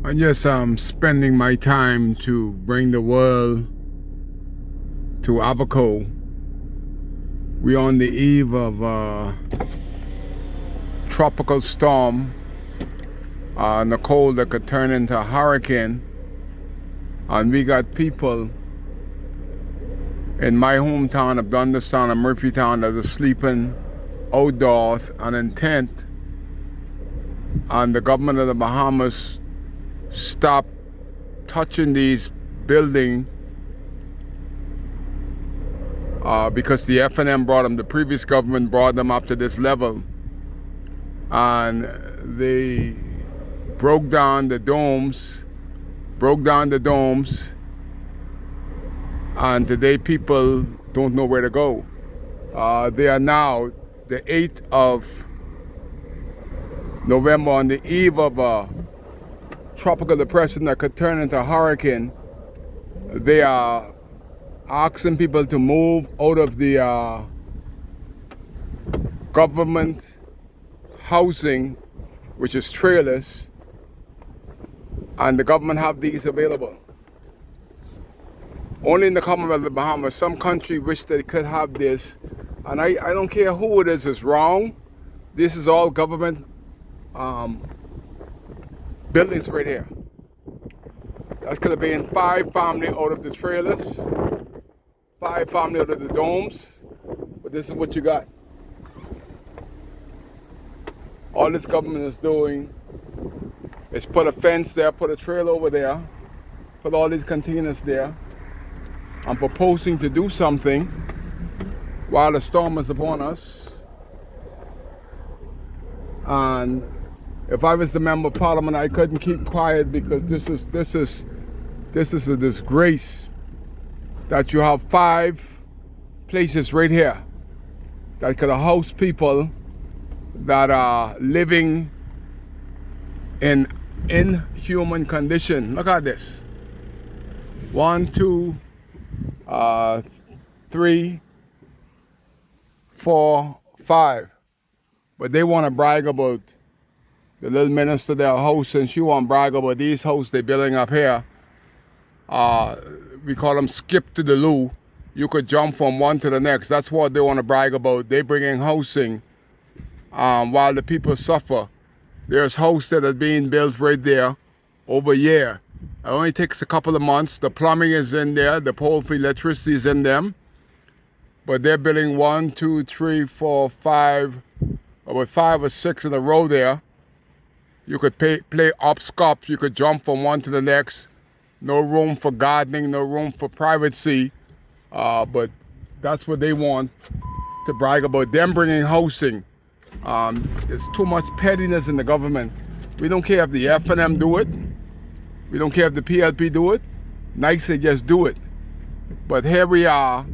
I just spending my time to bring the world to Abaco. We're on the eve of a tropical storm, Nicole, that could turn into a hurricane. And we got people in my hometown of Dunderstown and Murphytown that are sleeping outdoors and in tent. And the government of the Bahamas stopped touching these buildings because the FNM brought them, the previous government brought them up to this level, and they broke down the domes, and today people don't know where to go. They are now the 8th of November, on the eve of a tropical depression that could turn into a hurricane. They are asking people to move out of the government housing, which is trailers, and the government have these available. Only in the Commonwealth of the Bahamas, some country wish they could have this, and I don't care who it is wrong. This is all government buildings right here. That's gonna be in 5 families out of the trailers, 5 families out of the domes, but this is what you got. All this government is doing is put a fence there, put a trailer over there, put all these containers there. I'm proposing to do something while the storm is upon us. And if I was the member of parliament, I couldn't keep quiet, because this is a disgrace that you have 5 places right here that could house people that are living in inhuman condition. Look at this. 1, 2, 3, 4, 5. But they want to brag about the little minister their house, and she want to brag about these houses they're building up here. We call them skip to the loo. You could jump from one to the next. That's what they want to brag about. They bring in housing while the people suffer. There's houses that are being built right there over a year. It only takes a couple of months. The plumbing is in there. The pole for electricity is in them. But they're building 1, 2, 3, 4, 5, about 5 or 6 in a row there. You could play hopscotch. You could jump from one to the next. No room for gardening, no room for privacy. But that's what they want to brag about. Them bringing housing. There's too much pettiness in the government. We don't care if the FNM do it. We don't care if the PLP do it. Nice, they just do it. But here we are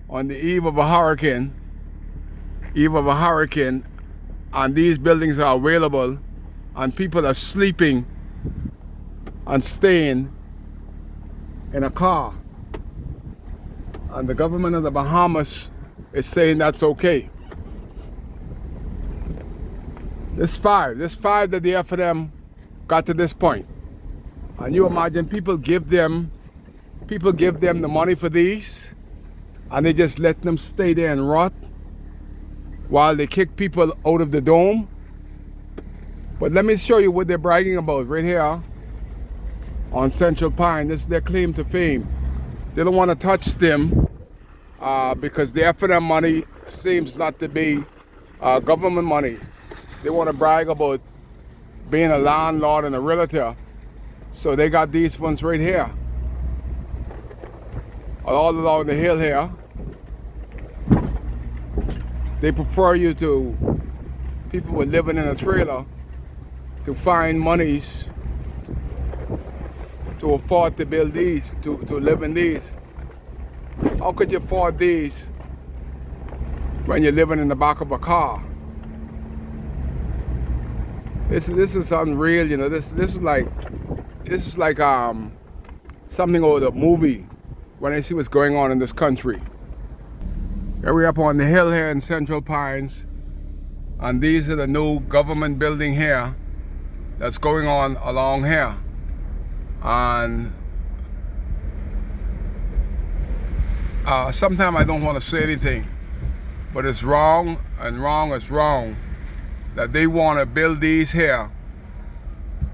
on the eve of a hurricane. And these buildings are available, and people are sleeping and staying in a car. And the government of the Bahamas is saying that's okay. There's 5 that the FNM got to this point. And you imagine people give them the money for these, and they just let them stay there and rot while they kick people out of the dome. But let me show you what they're bragging about right here on Central Pine. This is their claim to fame. They don't want to touch them because the FNM money seems not to be government money. They want to brag about being a landlord and a realtor. So they got these ones right here, all along the hill here. They prefer people who are living in a trailer to find monies to afford to build these, to live in these. How could you afford these when you're living in the back of a car? This is unreal, you know. This is like something over the movie when I see what's going on in this country. Here we up on the hill here in Central Pines, and these are the new government building here that's going on along here. And sometimes I don't want to say anything, but it's wrong, and wrong is wrong, that they want to build these here.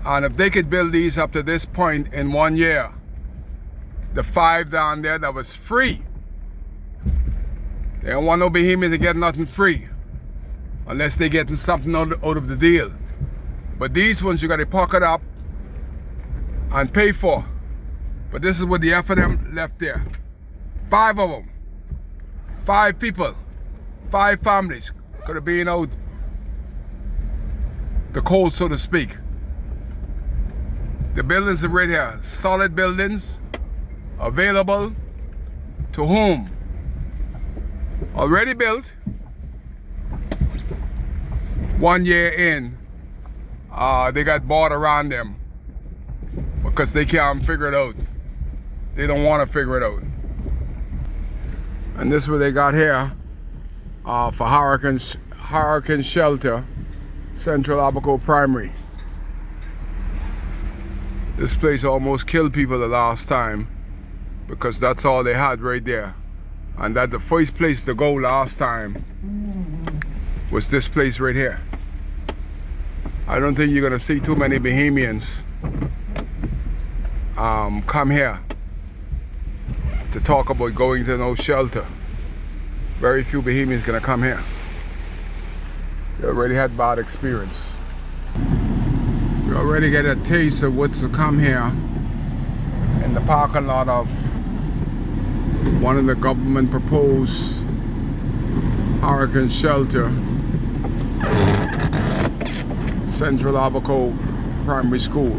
And if they could build these up to this point in 1 year, the 5 down there that was free, they don't want no behemoth to get nothing free unless they're getting something out of the deal. But these ones you got to pocket up and pay for. But this is what the F of them left there. 5 of them. 5 people. 5 families could have been out the cold, so to speak. The buildings are right here. Solid buildings. Available to whom? Already built. 1 year in, they got bought around them because they can't figure it out. They don't want to figure it out. And this is what they got here for Hurricane Shelter, Central Abaco Primary. This place almost killed people the last time because that's all they had right there. And that the first place to go last time was this place right here. I don't think you're gonna see too many Bahamians come here to talk about going to no shelter. Very few Bahamians gonna come here. They already had bad experience. You already get a taste of what's to come here in the parking lot of one of the government proposed hurricane shelter, Central Abaco Primary School.